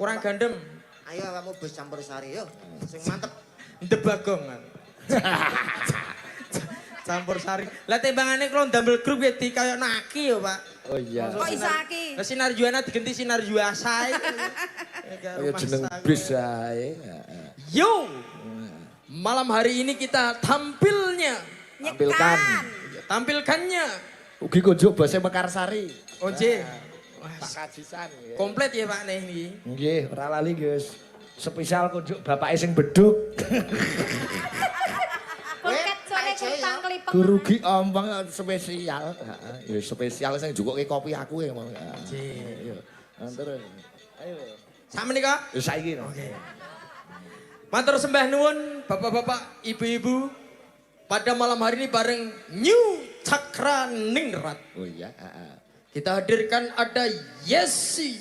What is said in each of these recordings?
Kurang gandem. Ayo kamu bus campur sari yo. Sing mantep. Ndebagong. Campur sari. Lah timbangane kula ndamel grup ya di kaya naki yo, Pak. Oh iya. Kok isaki? Lah sinar Juwana digenti sinar Juasa. Ayo jeneng bis ae. Yo. Malam hari ini kita tampilnya. Tampilkan. Tampilkannya. Ugi kunjuk bose Mekarsari. Oje. Pak Kajisan. Komplit ya Pak nih ini. Nggih, ora lali, Gus. Spesial kunjuk bapake sing beduk. Poket sore kutang kelipeng. Guru gi ompong spesial. Heeh, ya spesial sing njukuke kopi aku ya. Iya. Terus. Ayo. Samenika? Ya saiki. Oke. Matur sembah nuwun Bapak-bapak, Ibu-ibu. Pada malam hari ini bareng New Cakra Ningrat. Oh iya, heeh. Kita hadirkan ada Yosi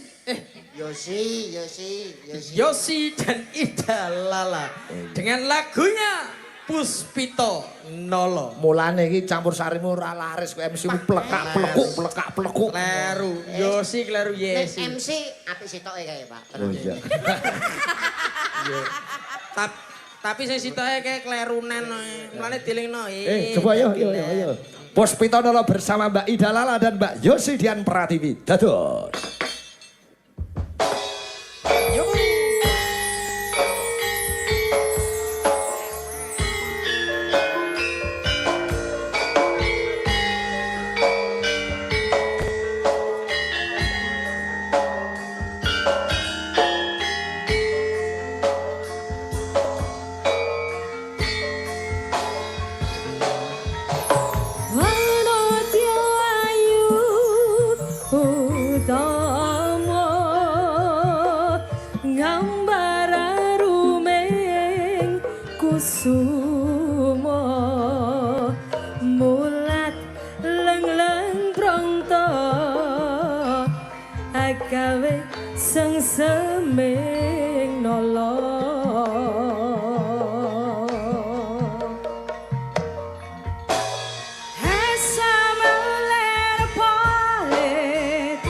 dan Ida Lala. Dengan lagunya Puspito Nolo. Mulane iki campur sarimu ora laris kok MC plekak-plekuk. Kleru, Yosi kleru Yesi. MC apik sitoke kae, Pak. Oh iya. Tapi sing sitoke kayak klerunan mulane dilingno. Coba yo. Puspito Nolo bersama Mbak Ida Lala dan Mbak Yosi Dian Pratiwi. Dados. Sumo mulat leng-leng prongto agawe seming nolo hesa meler palet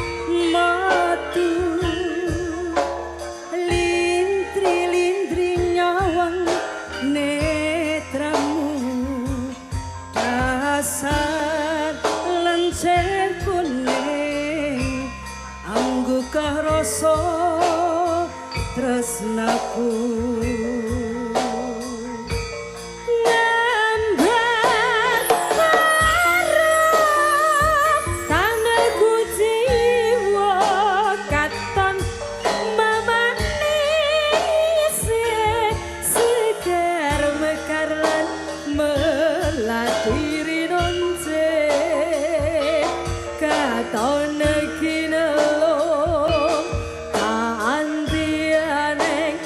matu lintri nyawang netramu dasar lencer kuning anggukah rasa tresnaku ngambar harap tanggalku jiwa katon segar mekar lan melatiri nonce katon kinelong kanthi aneng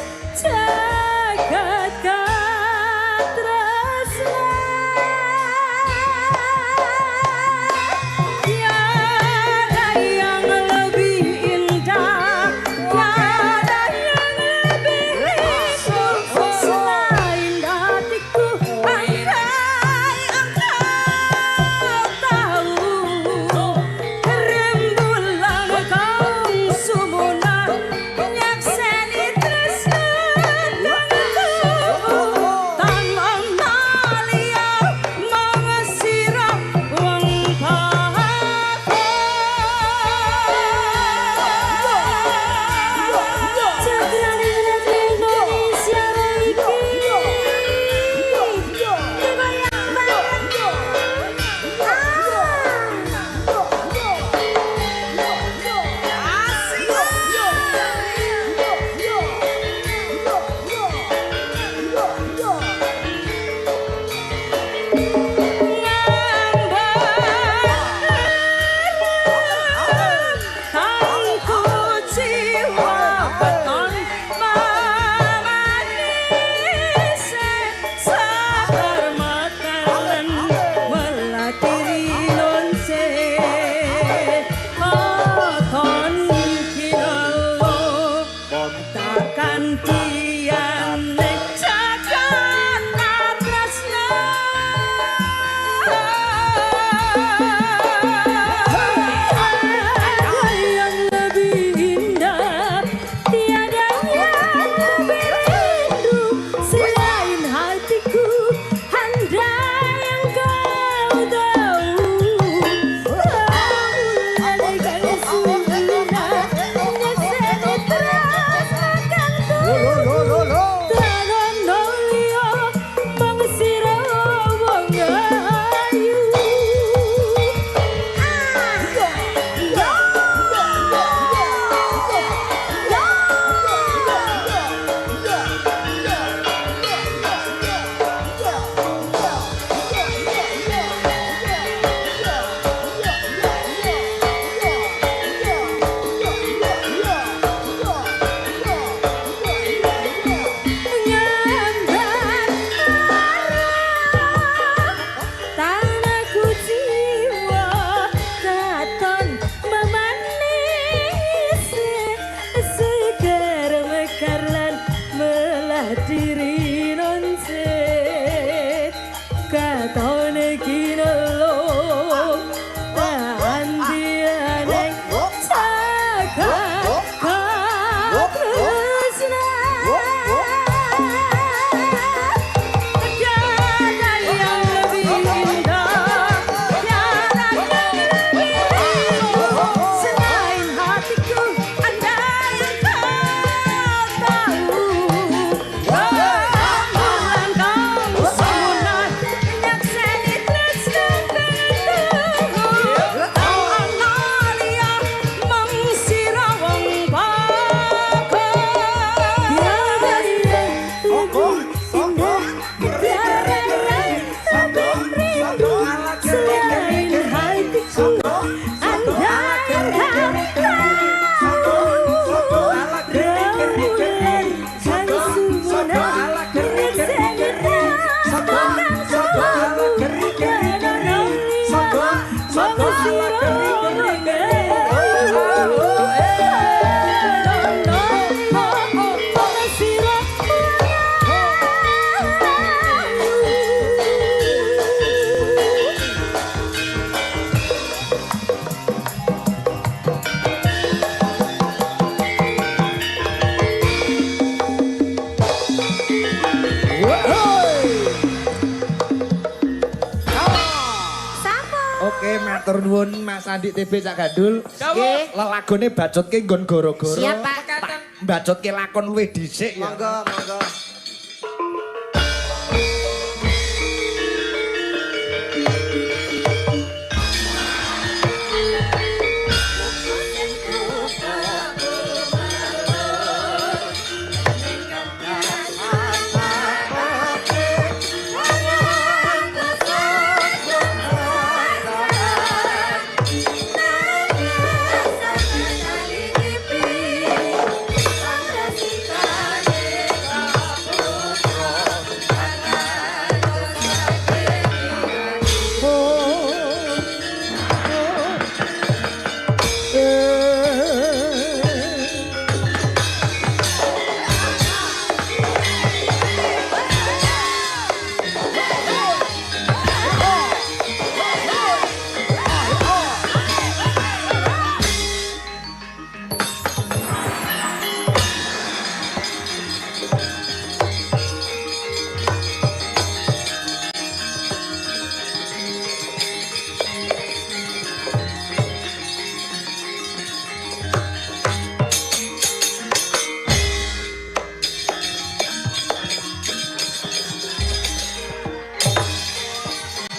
nuwun Mas Andi TB Cak Gandul. Dawuh. Lelagone bacotke nggon goro-goro. Siap, Pak. Mekaten. Bacotke lakon luwih dhisik ya. Monggo, monggo.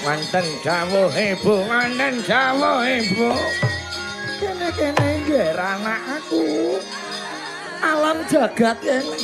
Wonten dawuh ibu, wonten dawuh ibu. Kene-kene nggih anakku. Alam jagat kene.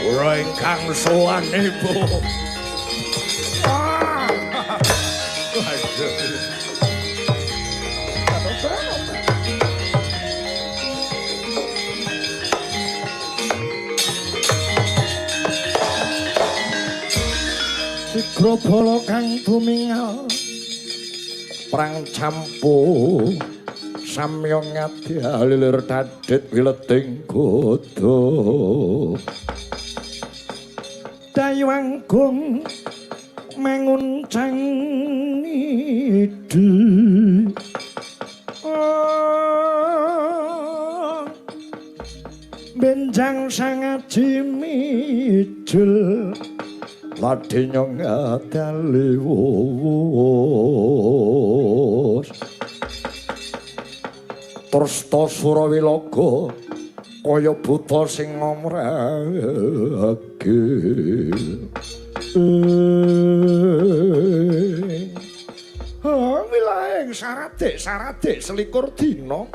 Ora ingkang sowan ibu. Sigra bala kang tumingal prang campu samyong ngati halilir dadit wileting godo dayuanggung menguncang ide benjang sangat jimijul Ladinya ngadaliwos Tersta Surawilaga kaya buta sing ngomrake wilayah saradik selikur dina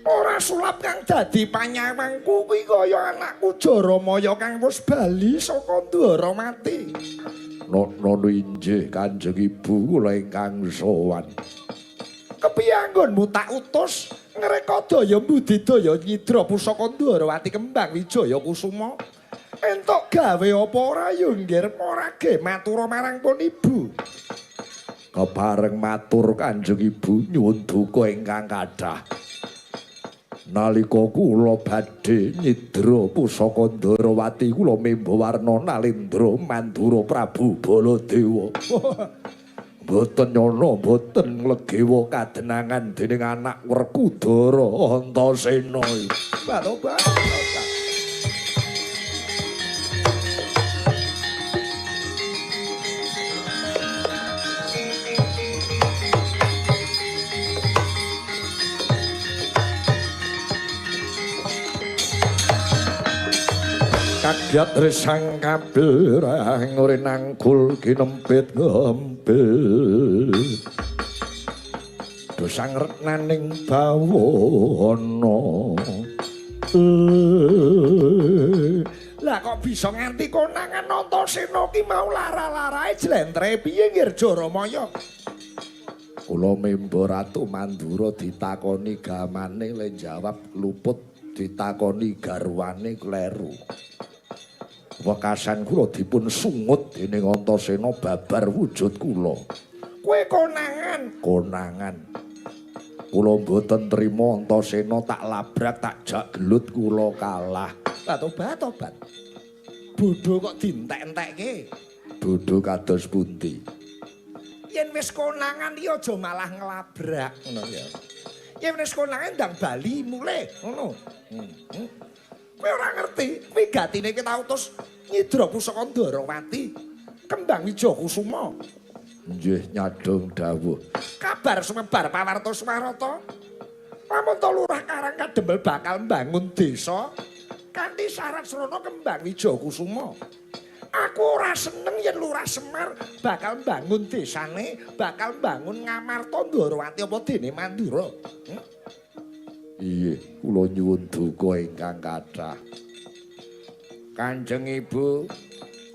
ora sulap kang dadi panyawangku kuwi kaya anakku Jaramaya kang wis bali saka Ndwaramati. Nono injih Kanjeng Ibu kula ingkang sowan. Kepiye anggonmu tak utus ngreka daya budidaya nyidra pusaka Ndwarawati Kembang Wijaya Kusuma. Entuk gawe apa ora yo nggih morage matur marang pun Ibu. Kepareng matur Kanjeng Ibu nyuwun duka ingkang kathah. Nalika kula badhe nyidra pusaka Ndwarawati kula memba warna Nalendra Mandura Prabu Baladewa. Boten nyono boten nglegewa kadenangan dening anak Werkudara Antasena. Batoba. Kagyat resang kabirang ora nangkul kinempit ngempil dosang retnaning bawana lah kok bisa nganti konangan Antasena ki mau lara-larae jlentre piye nggih Jaramaya kula memba Ratu Mandura ditakoni gamane le jawab luput ditakoni garwane kleru wekasan kula dipun sungut dening Antasena babar wujud kula. Kowe konangan. Kula mboten trima Antasena tak labrak tak jak gelut kula kalah. Tobat. Bodho kok dientek-entekke. Bodho kados pundi? Yen wis konangan ya aja malah ngelabrak ngono ya. Yen wis konangan ndang bali mulih ngono. Kowe ora ngerti, wigatine kita utus nyidra pusaka Ndwarawati Kembang Wijaya Kusuma. Nggih nyadong dawuh. Kabar sumebar pawarta swarata. Lamun to lurah Karang Kadempel bakal mbangun desa kanthi syarat srana Kembang Wijaya Kusuma. Aku ora seneng yen Lurah Semar bakal mbangun desane, bakal mbangun Ngamarta Ndwarawati apa dene Mandura. Iya, kula nyuwun duka ingkang kathah. Kanjeng Ibu,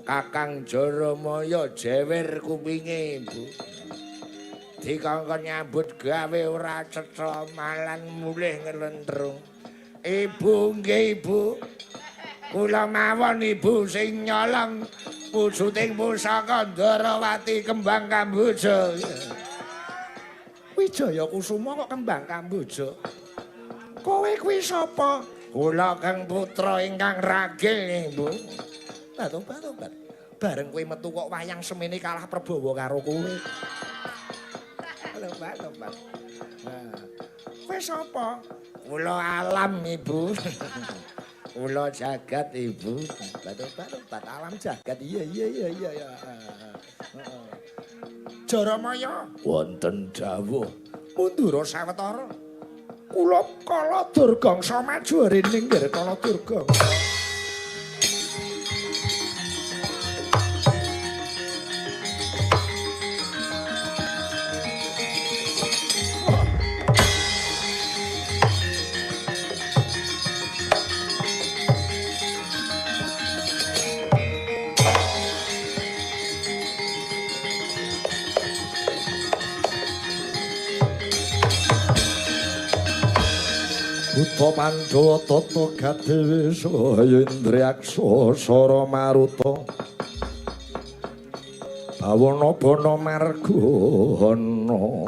Kakang Jaramaya jewer kupinge, Ibu. Dikongkon nyambut gawe ora cetha malan mulih nglentrung. Ibu nggih Ibu. Kula mawon Ibu sing nyolong wujuting pusaka Ndwarawati Kembang Kamboja. Wijaya Kusuma kok Kembang Kamboja? Kowe kuwi sapa? Kula Kang Putra ingkang ragil, Ibu. Tobat. Bareng kowe metu kok wayang semene kalah Prabawa karo kowe. Tobat. Kowe sapa? Kula Alam, Ibu. Kula Jagat, Ibu. Tobat Alam Jagat. Iya. Jaramaya wonten dawuh Mandura sawetara. Kula Kala Durgangsa maju rening nggih Kala Durgangsa. Buta Pandhawa tata gadhis Indriaksa Sara Maruta Bawana Bana Margana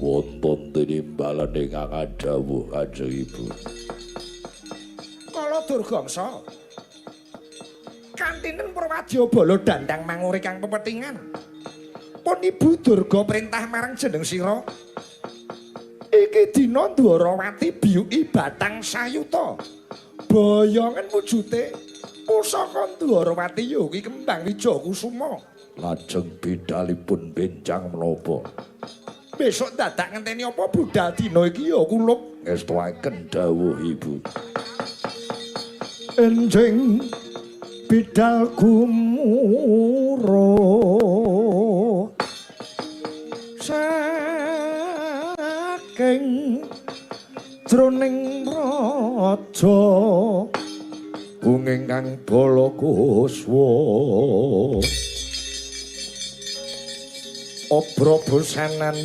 wonten tinimbalan ingkang dawuh Kanjeng Ibu. Kala Durgangsa kantinen Prawadya Bala dandang manguri kang pepetingan. Pun Ibu Durga perintah marang jeneng sira. Iki dina Ndwarawati biyuki Batang Sayuta. boyongan wujute pusaka Ndwarawati ya kuwi kembang Wijakusuma. Lajeng bidalipun benjang menapa? Besok dadak ngenteni apa budal dina iki ya kulup Ngestuaken dawuh Ibu. enjing bidal gumuro saking jroning raja Unging kang Balakuswa obro busananira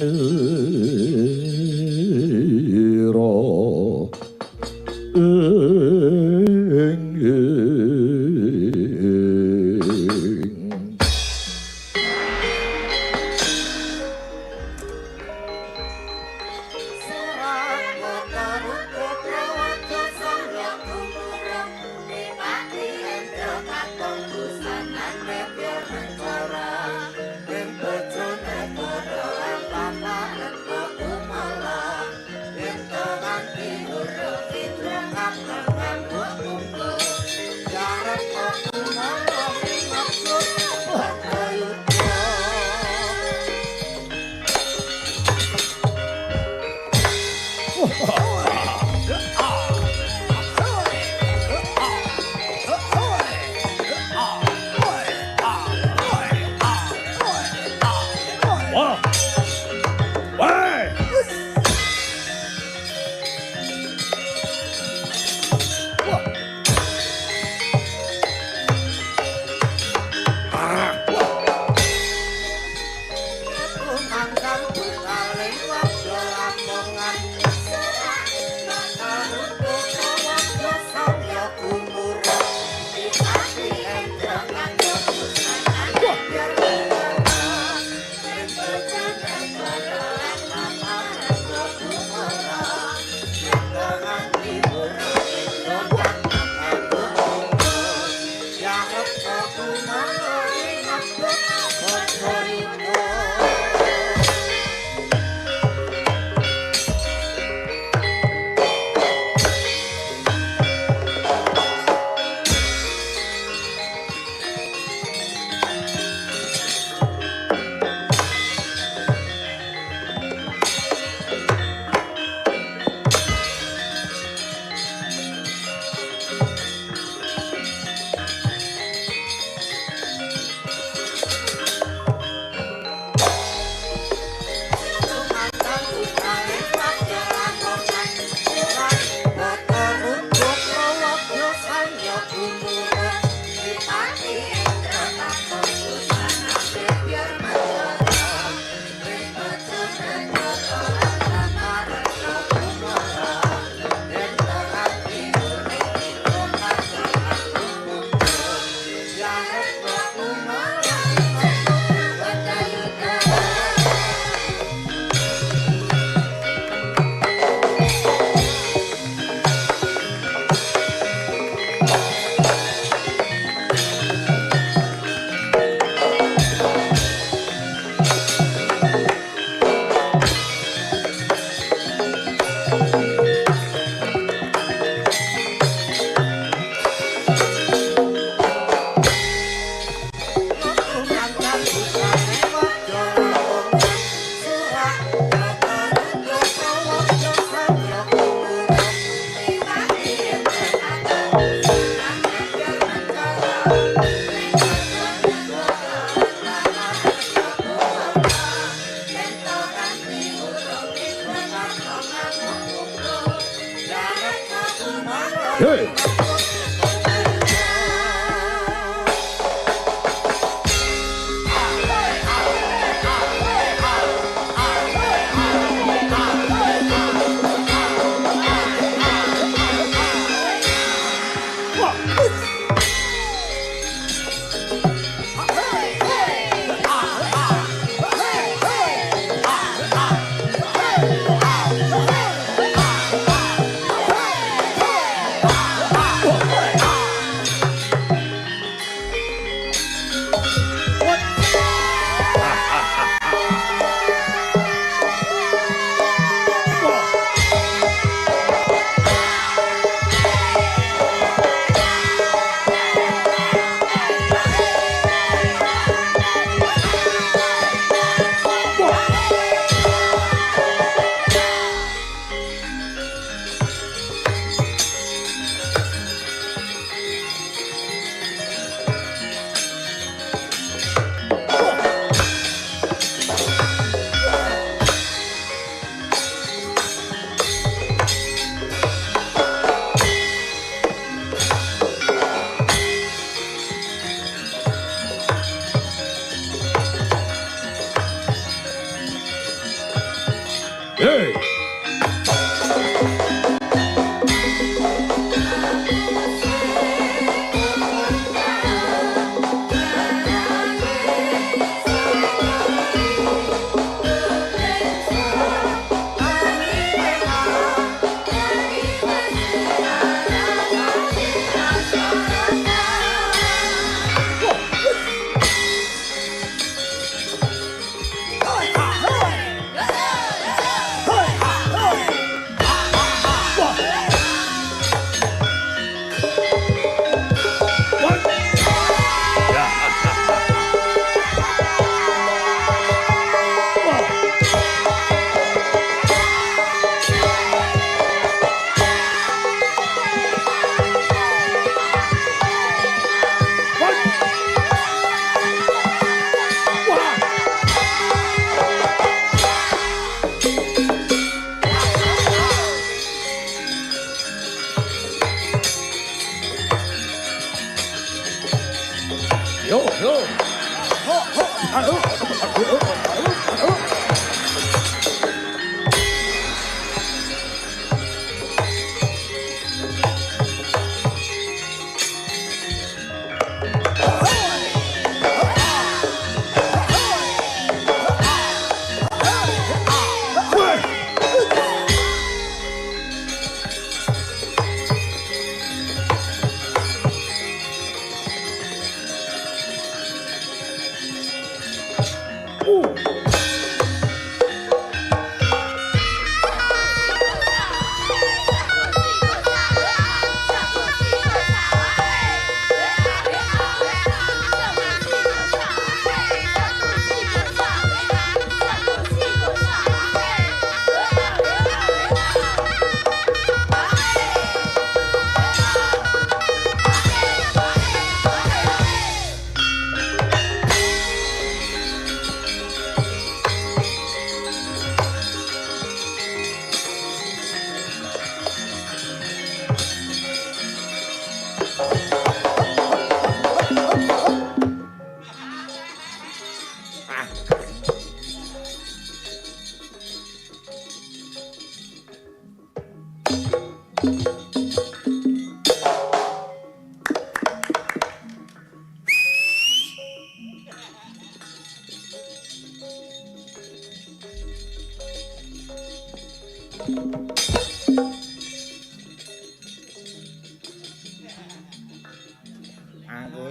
Aku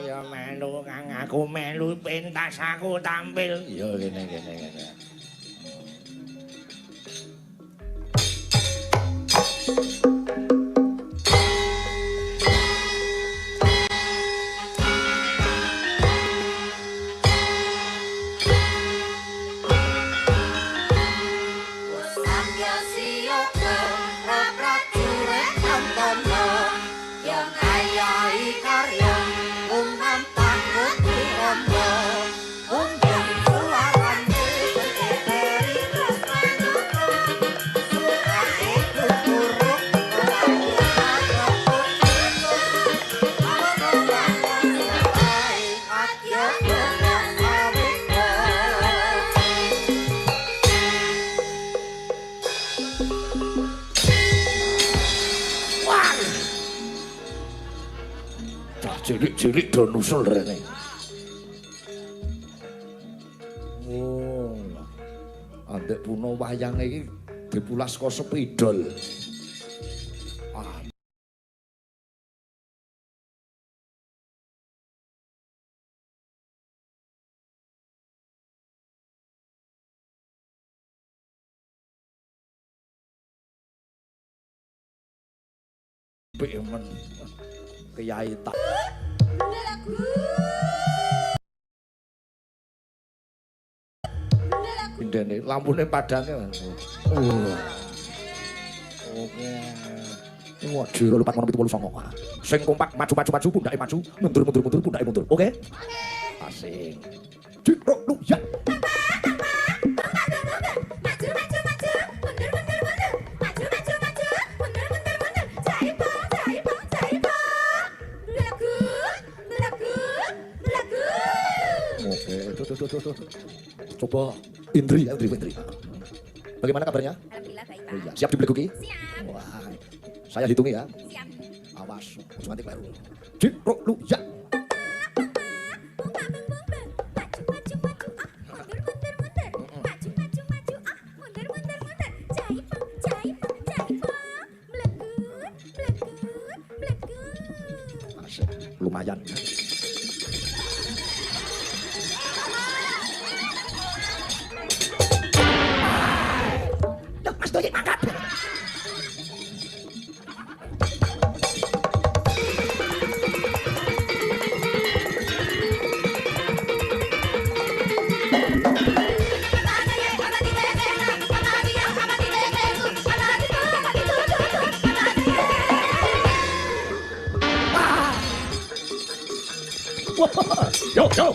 ya melu kang aku melu pentas aku tampil. Ya kene. Cilik-cilik do nusul rene. Oh. Andek puno wayang iki dipulas kok sepidol. Ah. Pemen Kyai tak Indene lampune padane. Oh. Oke. Waduh, 4,79. Sing kompak maju pundake maju, mundur pundake mundur. Oke? Asing. Dirok lu ya. Tuh. Coba Indri. Bagaimana kabarnya? Alhamdulillah baik, Pak. Oh, iya. Siap dibeli kuki? Siap. Wah, saya hitungi ya. Siap. Awas, jangan nanti keliru. Dirok lu ya. Asik, lumayan. Mas Doyek mangkat. Yo. Yo.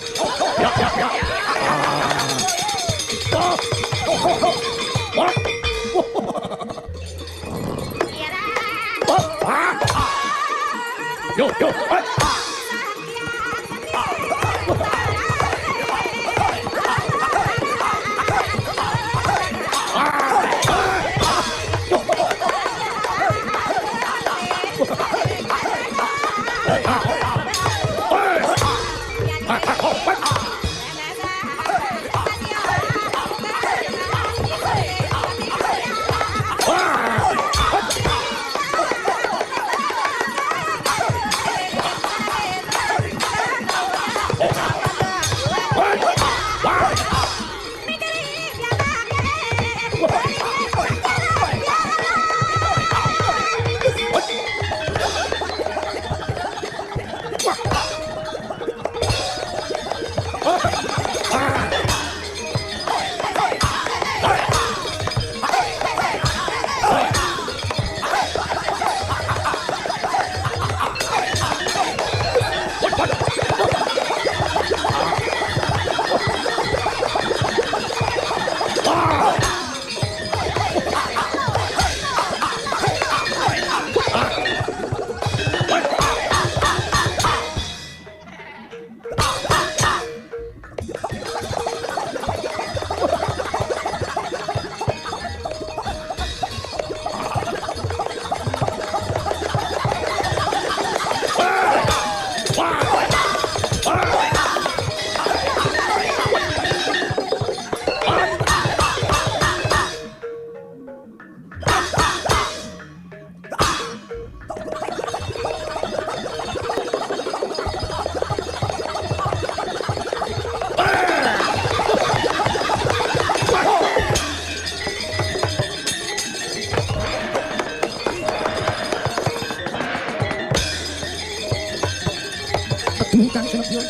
sinebya.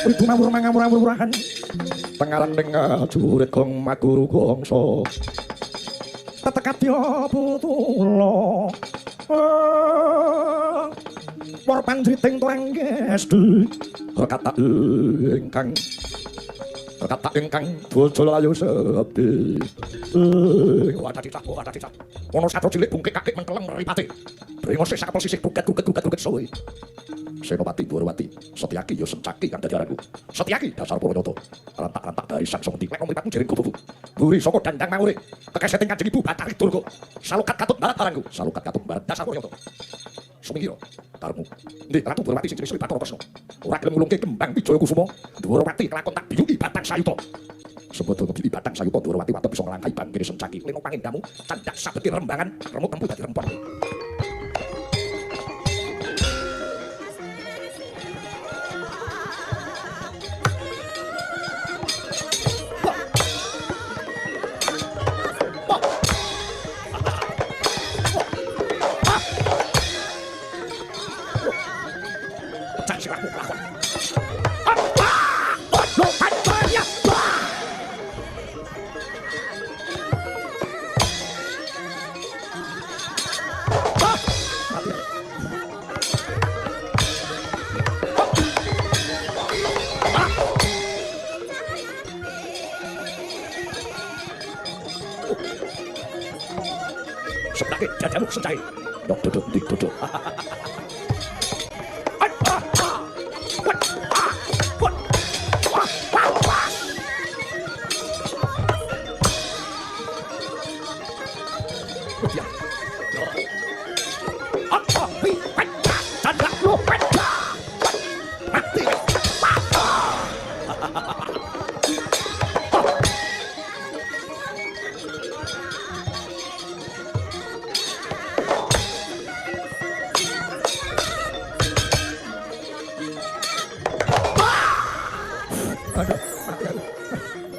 Ridunamur mangamur-amur-murahan tengaran ning jurit gong maguru gongso tetekadya putula war panjriting toreng gesti kata ingkang bojo layu sepi wadah cicak ono satra cilik bungkik kakik mengkelem mripate brengose sak apel sisih gugat suwe Senopati Dwarawati, Setyaki yo sencaki kang dadi aranku. Setyaki dasar Purwonoto. Rantak-rantak barisan sing mentiklek mripatmu jering kubuku. Buri saka dandang mangure. Kekeseting Kanjeng Ibu Bathari Durga. Salukat katut barat aranku. Salukat katut barat dasar Purwonoto. Sumira, tarmu. Ndi Ratu Dwarawati sing jenenge Bathara Kresna. Ora gelem ngulungke kembang Wijaya Kusuma. Dwarawati kelakon tak biyuki Batang Sayuta. Sebetulnya ngebili Batang Sayuta Dwarawati wates bisa nglangkai bangkene sencaki. Leno pangindamu candak sabeti rembangan, remuk tempu dadi rempon. Sebagai dadamu sencai. Duduk.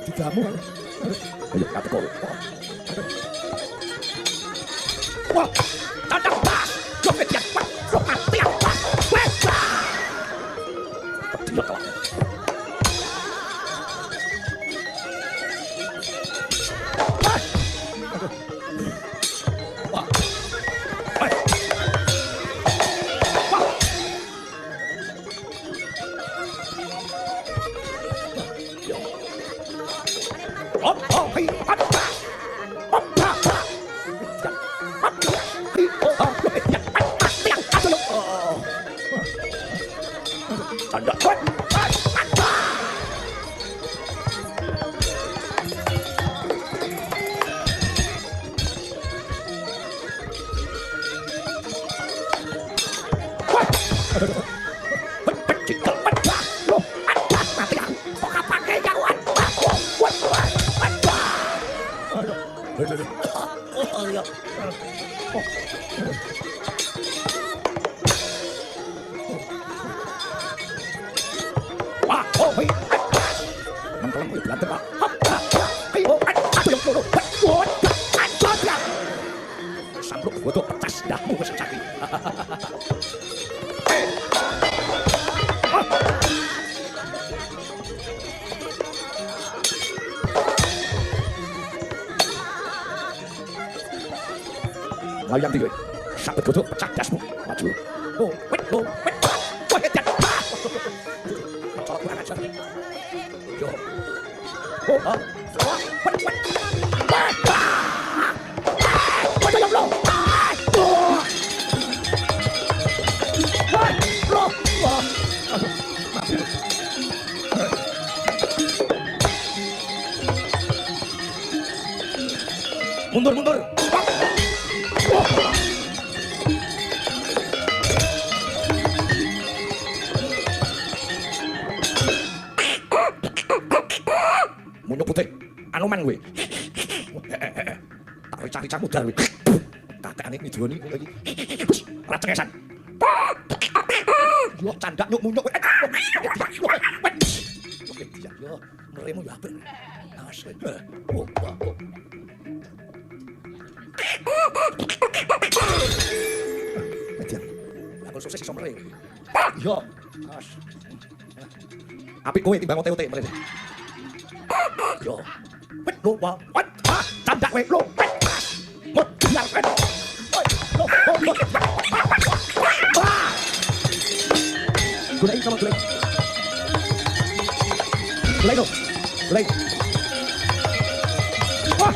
Dijamu. Ayo kataku. Wah, tadak pas. Joget ya, Pak. Rokat tiap pas. Wesa. Dia telah. Wah. Layang tinggi, sabet godok pecah dasmu, maju. Wahedan. Mencolok kurang ajar. Yo. Mundur, mundur. Munyuk putih, anuman gue. Tak rica-rica mudar gue. Kakakane midoni lagi. Racengesan. Yo candak nyuk munyuk gue. Yo, ngeremu ya apik. Asli. Oh, wah. Median. Aku sukses iso mrene. Yo. As. Apik kowe timbang ote-ote mrene. Yo. Wet lo wa. Wat. Ah, candak kowe lo. Mut biar wet. Lo. Gulai sama gulai. Gulai lo. Gulai. Wah.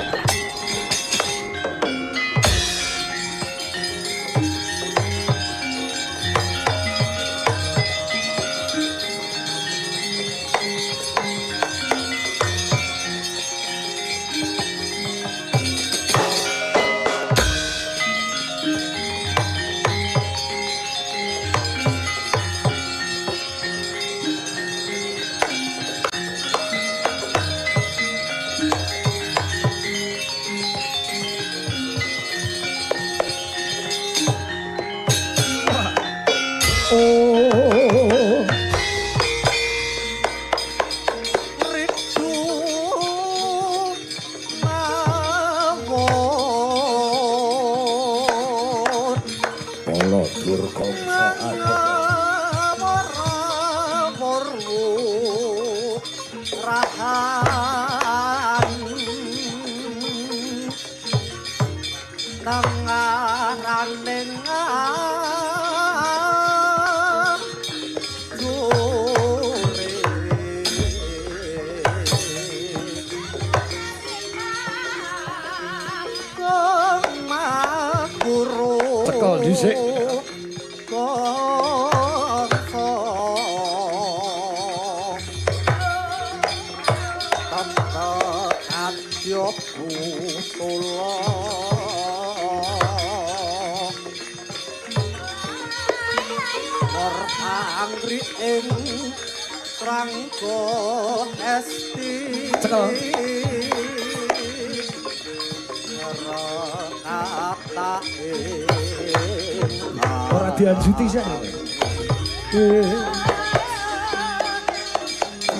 Ora dianjuti saya.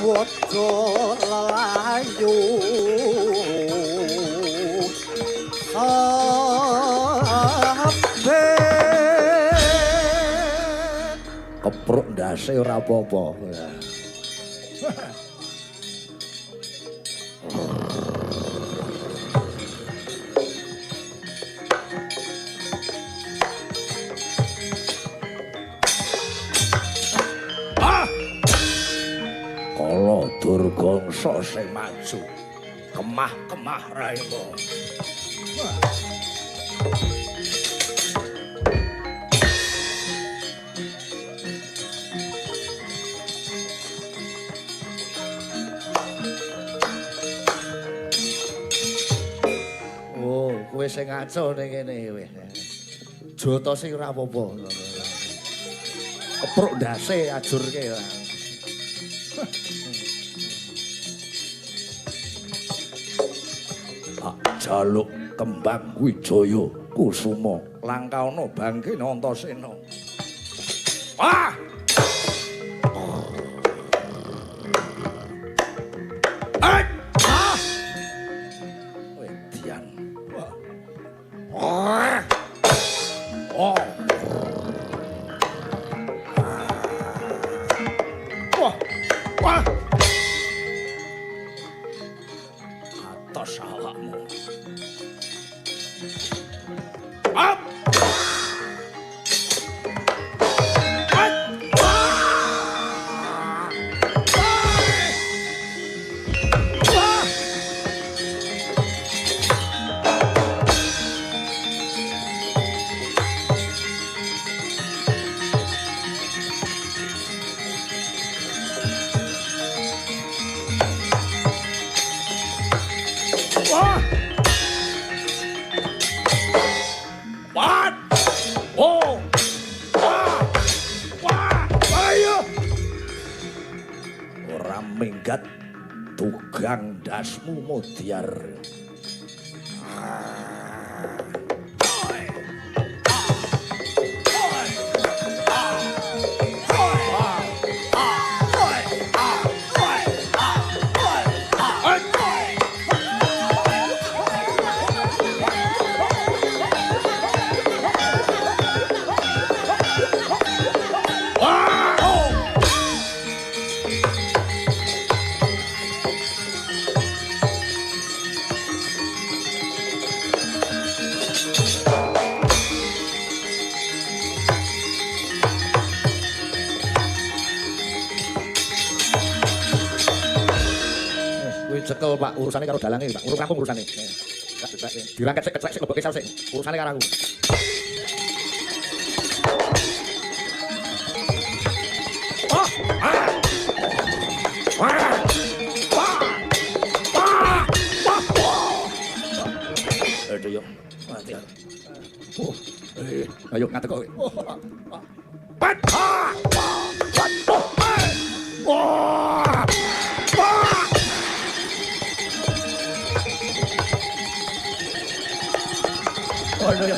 Waca lelayu Kepruk ndase ora apa-apa. Durgangsa sing maju kemah-kemah raimu. Oh, kowe sing ngaco ning kene kowe. Joto sing ora apa-apa. Kepruk ndase ajurke lah. Jaluk kembang Wijaya Kusuma langkauna bangke Antasena. Wah! Wedian. Wah. Oh. Wah. Wah. Atas awakmu. Up! raminggat tugang dasmu Mudyar. Cekel Pak, urusane karo dalange Pak. Urus rampung urusane. Dirangket sik kecek sik leboke saus sik. Urusane karo aku. Aduh yo. Mati. Ayo ngatek kowe. Pat! Aduh ya.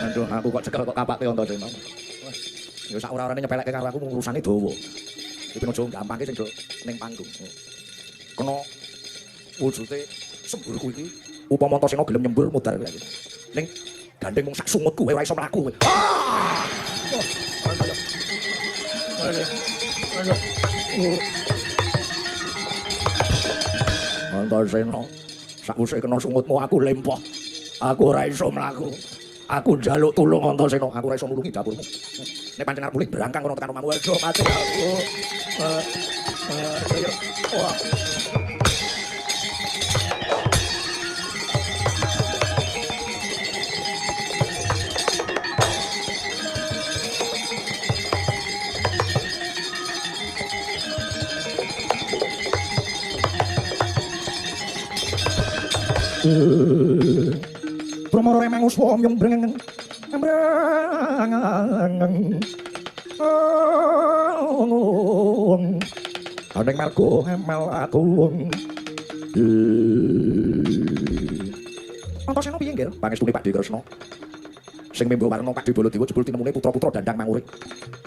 Aduh, aku kok cekel kok kapake Antasena. Ya sak ora-orane nyepelekke karo aku urusane dawa. Iki aja gampangke sing ning panggung. Kena wujude semburku iki upama Antasena gelem nyembur mudar kowe iki. Ning gandeng mung sak sumutku kowe ora iso mlaku kowe. Antasena, sakwise kena sumutmu aku lempoh. Aku ora iso mlaku. Aku njaluk tulung Antasena, aku ora iso nulungi dapurmu. Nek pancen arep mulih berangkang kono tekan omahmu, aja mati aku. Pramara remeng uswa myung brengeng. Aning margo amal aku. Antasena piye nggih? Pangestune Pakde Kresna. Sing membo warna Pakde Baladewa jebul tinemune putra-putra dandang mangurik.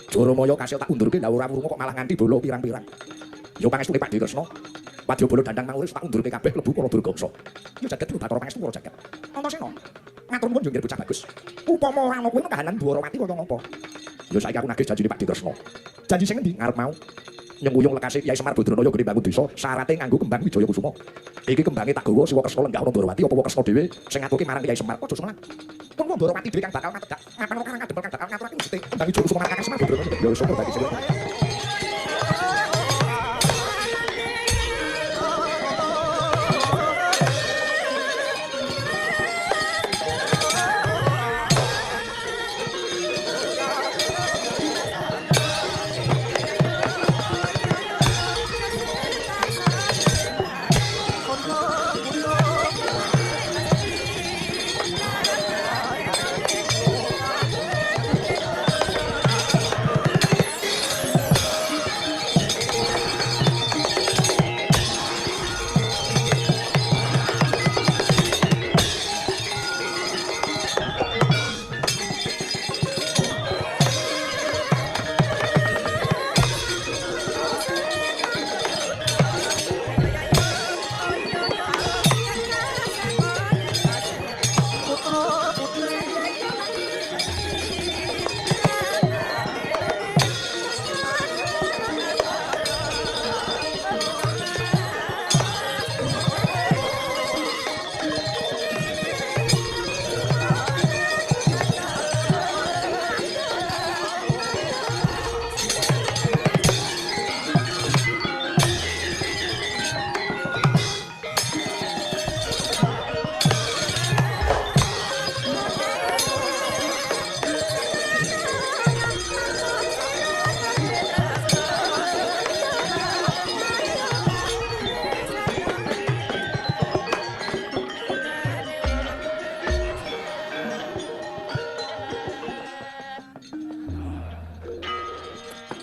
Jaramaya kasil tak undurke lha ora wurunga kok malah nganti bala pirang-pirang. Ya pangestune Pakde Kresna. Wadyabala dandang manguris tak undurke kabeh klebu para durgangsa. Ya jagat kudu Bathara pangestu para jagat. Antasena, matur nuwun yo nggih bocah bagus. Upama ora ana kuwi kahanan Dwarawati kaya ngapa? Ya saiki aku nagih janjine Pakde Kresna. Janji sing endi ngarep mau? Nyenguyung lekase Kyai Semar Badranaya gede bangun desa, syaraté nganggo kembang Wijaya Kusuma. Iki kembange tak gawa Siwa Kresna lenggah ana Dwarawati apa Kresna dhewe sing ngatuke marang Kyai Semar aja semenang. Pun wong Dwarawati dhewe kang bakal ngatedak, ngapan kang kadempel kang bakal ngaturake mesti kembang Wijaya Kusuma marang Kyai Semar Badranaya. Ya wis ora dadi sing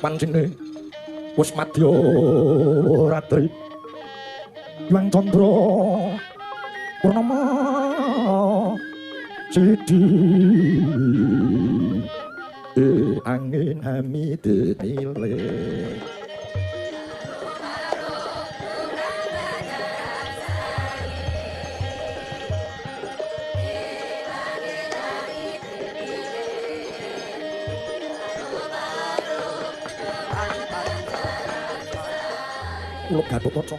wancine wis madya ratri Hyang Candra Purnama Sidi angin hamid nile Uluk Gatotkaca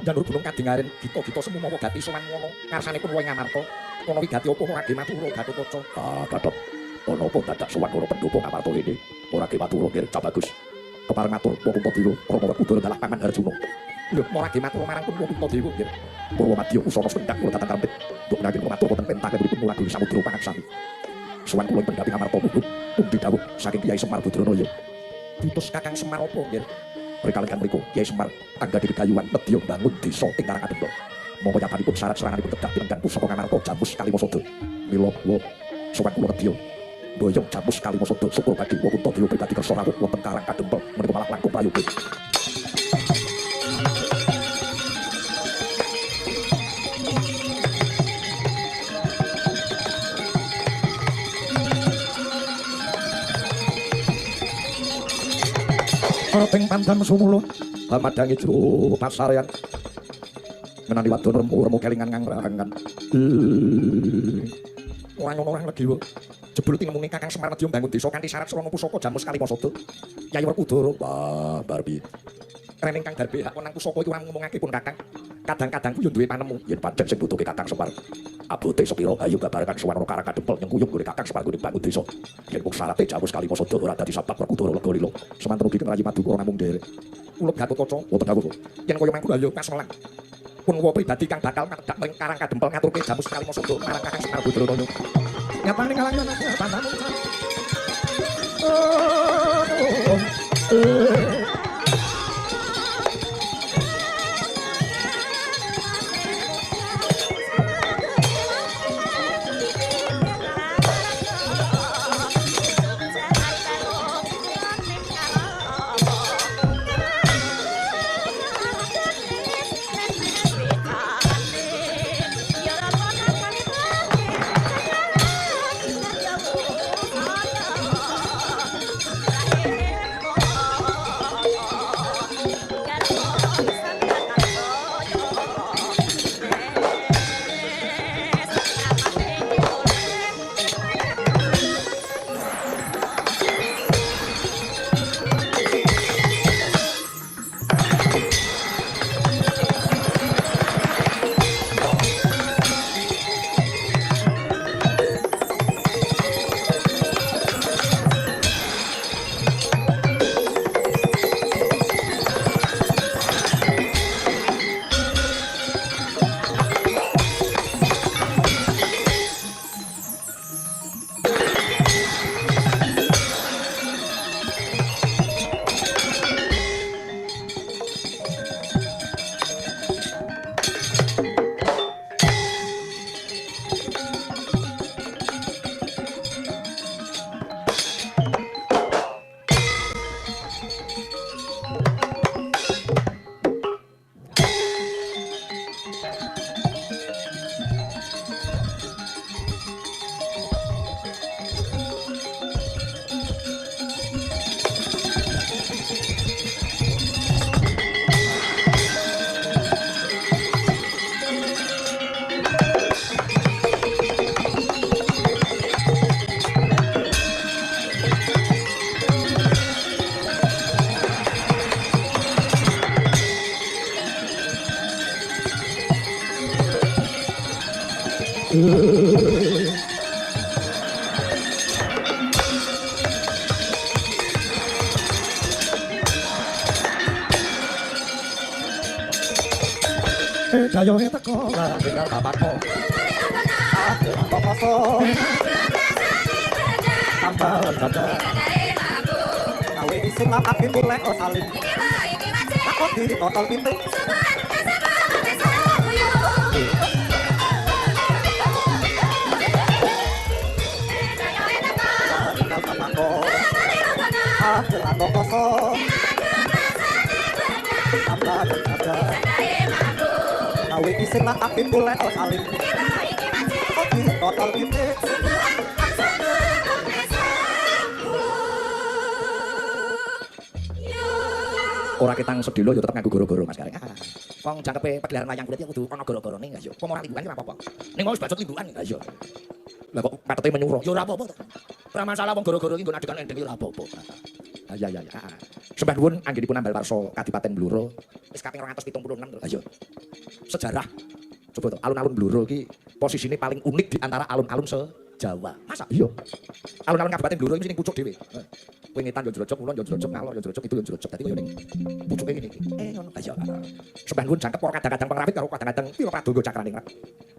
janur gunung kadingaren gita-gita semu mawa gati sowan ngono ngarsane pun wong Amarta ana wigati apa ora ge matur Gatotkaca Gatot ana apa dadak sowan karo pendopo Amarta ini ora ge matur nggih bagus kepareng matur Purwodewa Rama Kudara dalah Paman Harjuna lho ora ge matur marang pun Purwodewa nggih Purwomadya usana sendak kula tatan kampit mbok nanging matur wonten pentake pripun mula diri samudra pangaksami sowan kula pendamping Amarta pundi dawuh saking Kyai Semar Badranaya diutus Kakang Semar apa nggih Rikalekan mriku Kyai Semar angga digayuhan medya bangun desa ing Karangkademba. Monggo nyatanipun syarat seranganipun kedah pinenggan pusaka Ngamarta Jamus Kalimasada. Mila kula sowan kula medya. Boyong Jamus Kalimasada syukur bagi Kuntadewa pribadi kersa rawuh wonten Karangkademba menika malah langkung prayoga. Ping pandam sumulun pamadangi jero pasarean menani wadon remu kelingan ngangrangan orang legi wae jebul tingemune Kakang Semar Madya bangun desa kanthi syarat srana pusaka Jamus Kalimasada Kyai Werkudara wah barbi rening Kang Darbe hak nang pusaka iku ora ngomongake pun Kakang kadang-kadang ku yo duwe panemu yen pancen sing butuhke Kakang Semar abote sepira ayo babarekan sowan ana Karangkadempel nyengkuyung gone Kakang Semar gone bangun desa yen mung syarate Jamus Kalimasada ora dadi sabab Werkudara lega lila semanten ugi Rayi Madukara namung derek Uluk Gatotkaca wonten dawuh yen kaya mangko ayo kaselang pun wa pribadi kang bakal ngadhak mring Karangkadempel ngaturke Jamus Kalimasada marang Kakang Semar Badranaya nyatane ngalangno pandanmu Dayo teko lah tinggal bapakku. Bapakku. Tambalan dada. Kawe isin lapar pintu lek salin. Aku diri botol pintu. Aku kosong tambah ada Nawi ising lah tapi boleh saling Oke total ini Ora ketang sedelo yo tetep nganggo goro-goro Mas Kareng. Wong jangkepe pagelaran wayang kulit ya kudu ana goro-gorone ya yo. Kok ora limbukan ora apa-apa. Ning wis bacot limbukan ya yo. Lah kok patete menyuruh yo ora apa-apa to. Ora masalah wong goro-goro iki nggon adegan endeng yo ora apa-apa. Ya ya ya. Sembah nuwun anggenipun ambal warsa Kadipaten Bluro wis kaping 276 to. Ayo. Sejarah. Coba to alun-alun Bluro iki posisine paling unik di antara alun-alun se-Jawa. Masa? Iya. Alun-alun Kabupaten Bluro iki sing pucuk dhewe. Kowe ngetan yo jrojok, ulon yo jrojok, ngalor yo jrojok, itu yo jrojok. Dadi koyo ning pucuke ngene iki. Ngono. Ayo. Sembah nuwun jangkep para kadang-kadang pengrawit karo kadang-kadang pira pradonga cakraning rap.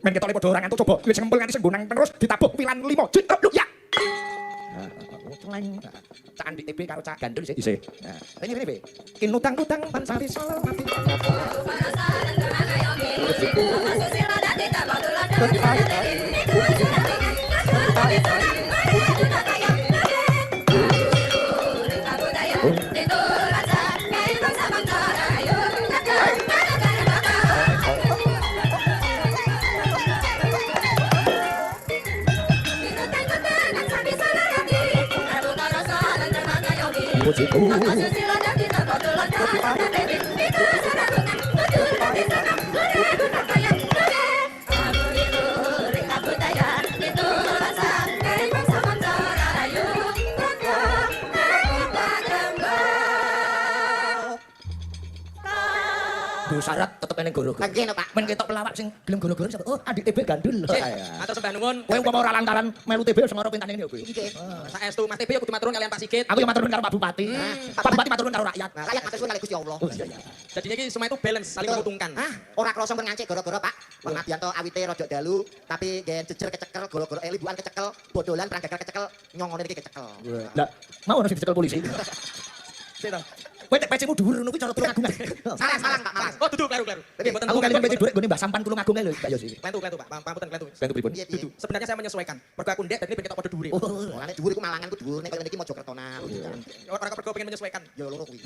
Men ketone padha ora ngantuk coba. Wis ngempel nganti senggonang terus ditabuh pilan 5 jit. Ya. Celeng. Cak Andi TB karo Cak Gandul isih. Nah, rene be. Kin utang-utang pansari solo mati. Syarat tetep eneng goro-goro. Kene Pak. Men ketok pelawak sing gelem goro-goro sapa? Oh, adik TB Gandul. Matur sembah nuwun. Kowe umpama ora lantaran melu TB sing ora pintane ngene yo, Bi. Nggih. Saestu Mas TB yo kudu matur nuwun kalian Pak Sigit. Aku yo matur nuwun karo Pak Bupati. Pak Bupati matur nuwun karo rakyat. Nah, rakyat matur suwun kali Gusti Allah. Oh iya iya. Jadinya iki semua itu balance, saling menguntungkan. Ah, ora krasa pun ngancik gara-gara Pak. Wong Adianto awite rada dalu, tapi gen jejer kecekel gara-gara libuan kecekel, bodolan perang gagal kecekel, nyongone iki kecekel. Lah, mau ono sing dicekel polisi. Sik to. Kowe tek pecemu dhuwur ngono kuwi cara tulung agung. Salah Pak, malah. Oh, dudu kleru-kleru. Nggih, mboten. Aku kali pecet dhuwur gone Mbah Sampan tulung agung lho, Pak Yosi. Klentu Pak. Pampunten klentu. Bantu pripun? Piye, piye? Dudu. Sebenarnya saya menyesuaikan. Mergo aku ndek dan ini ben ketok padha dhuwure. Oh, nek dhuwur iku Malangan ku dhuwur, nek koyo ngene iki Mojokertonan. Ora kok pengen menyesuaikan. Ya loro kuwi.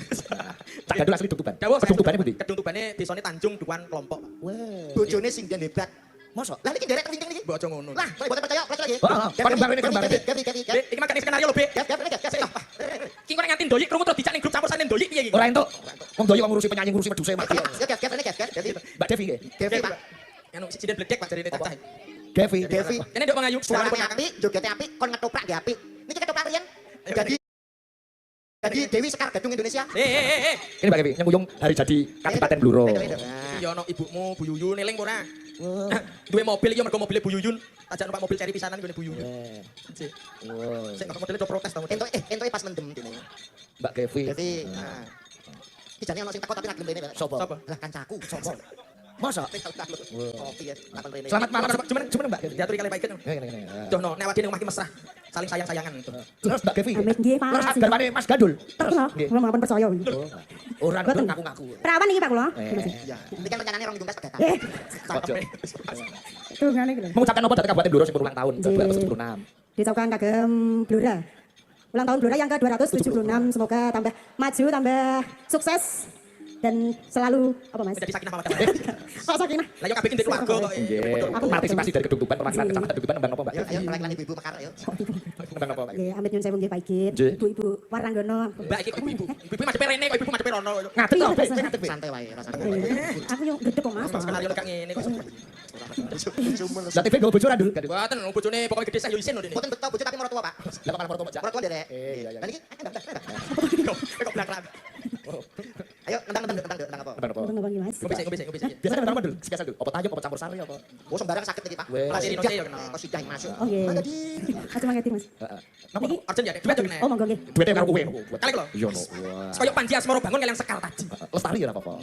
Tak gandul asli Tuban. Dawuh Kedung Tubane pundi? Kedung Tubane desane Tanjung Duan Kelompok. Wah. Bojone sing den hebat. Mosok? Lah niki derek winting niki. Mbok aja ngono. Lah, kowe boten percaya, percaya lagi. Heeh, kembang ini. Bek, iki makane skenario lho, Bek. Ki kok ngatin doyik krungu terus dicak ning grup campur sane doyik piye iki? Ora entuk. Wong doyo ngurusi penyanyi ngurusi meduse mati. Mbak Devi nggih. Devi Pak. Anu siden bledek Pak jarine cacah. Devi. Devi. Kene ndok mengayu Suarane apik, jogete apik, kon ngetoprak nggih apik. Niki ketoprak riyen. Jadi Dewi Sekar Gadung Indonesia. Ini Mbak Devi yang nguyung hari jadi Kadipaten Bluro. Ya ono ibumu Bu Yuyun eling ora? Duwe mobil iki mergo mobile Bu Yuyun. Tajak numpak mobil ceri pisanan ngene Bu Yuyun. Sik. Sik kok modele do protes to. Entuk pas mendem dene. Mbak Devi. Devi. Nah. Iki jane ono sing takut tapi ra gelem rene. Sopo? Lah kancaku, sopo? Masa? Kopi ya, takon rene. Selamat malam. Cuman Mbak Devi. Diaturi kali baik kan. Ngene. Dono nek awake omah ki mesra. Saling sayang-sayangan itu. Terus Mbak Devi. Amit nggih, Pak. Terus garwane Mas Gandul. Terus Nggih. kula mawon percaya. Ora Boten. ngaku-ngaku. Perawan iki Pak kula. Iya. Iki kan rencanane 2 dungkas pegatan. Ojo. Tungane iki lho. Mengucapkan apa dhateng Kabupaten Bluro sing berulang tahun Nggih. 2016. Diucapkan kagem Blora. Ulang tahun Blora yang ke-276. Semoga tambah maju, tambah sukses dan selalu apa Mas? Menjadi sakinah mawaddah. Kok sakinah? Lah yo kabeh ki ndek keluarga kok. Nggih. Partisipasi dari Kedung Tuban perwakilan Kecamatan Kedung Tuban nembang apa Mbak? Ayo kelak-kelak ibu-ibu mekar ayo. Nembang apa Mbak? Nggih, amit nyuwun sewu nggih Pak Igit. Nggih. Ibu-ibu Waranggono. Mbak iki kok ibu. Ibu madepe rene kok ibu madepe rono. Ngadeg Iya, kok. Mas. Ngadeg. Santai wae rasane. Aku yo gedhe kok Mas. Skenario kok ngene kok. Lah TV nggo bojo ra Dul? Boten bojone pokoke gede sah yo isin lho dene. Boten betul bojo tapi mertua, Pak. Lah kok malah mertua Mbak? Mertua derek. Iya. Lah niki Kok blak-blak. ayo nendang apa? Nembang apa? Ngomong nggih Mas. Ngopi sik. Biasa nembang apa Dul? Spesial Dul. Apa tayub apa campur sari apa? Oh sembarang sakit iki, Pak. Wes. Masih Indonesia yo kenal. Kok sidah masuk. Oh nggih. Mas mangeti Mas. Heeh. Napa? Niki Arjen ya, duit yo kene. Oh monggo nggih. Duwite karo kowe. Kali kok. Iya no. Wah. Kaya Panji Asmoro bangun kalian sekal tadi. Lestari ya ora apa-apa.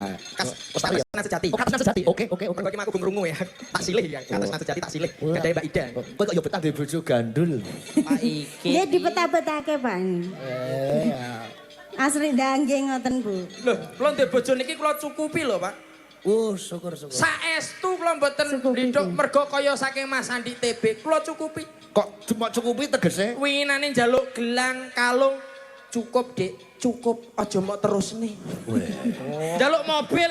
Katenan sejati. Oh, katenan sejati. Oke. Mergo iki aku ngrungu ya. Tak silih ya. Katenan sejati tak silih. Gadahe Mbak Ida. Kowe kok yo betah duwe bojo gandul. Pak iki. Nggih dipeta-petake, Pak. Asli nggih ngoten, Bu. Lho, kula ndek bojo niki kula cukupi lho, Pak. Syukur. Saestu kula mboten Cukupi. ndithuk mergo kaya saking Mas Andi TB. Kula cukupi. Kok cuma cukupi tegese? Winginane njaluk gelang, kalung, cukup, Dik. Cukup, aja mbok terusne. Njaluk mobil,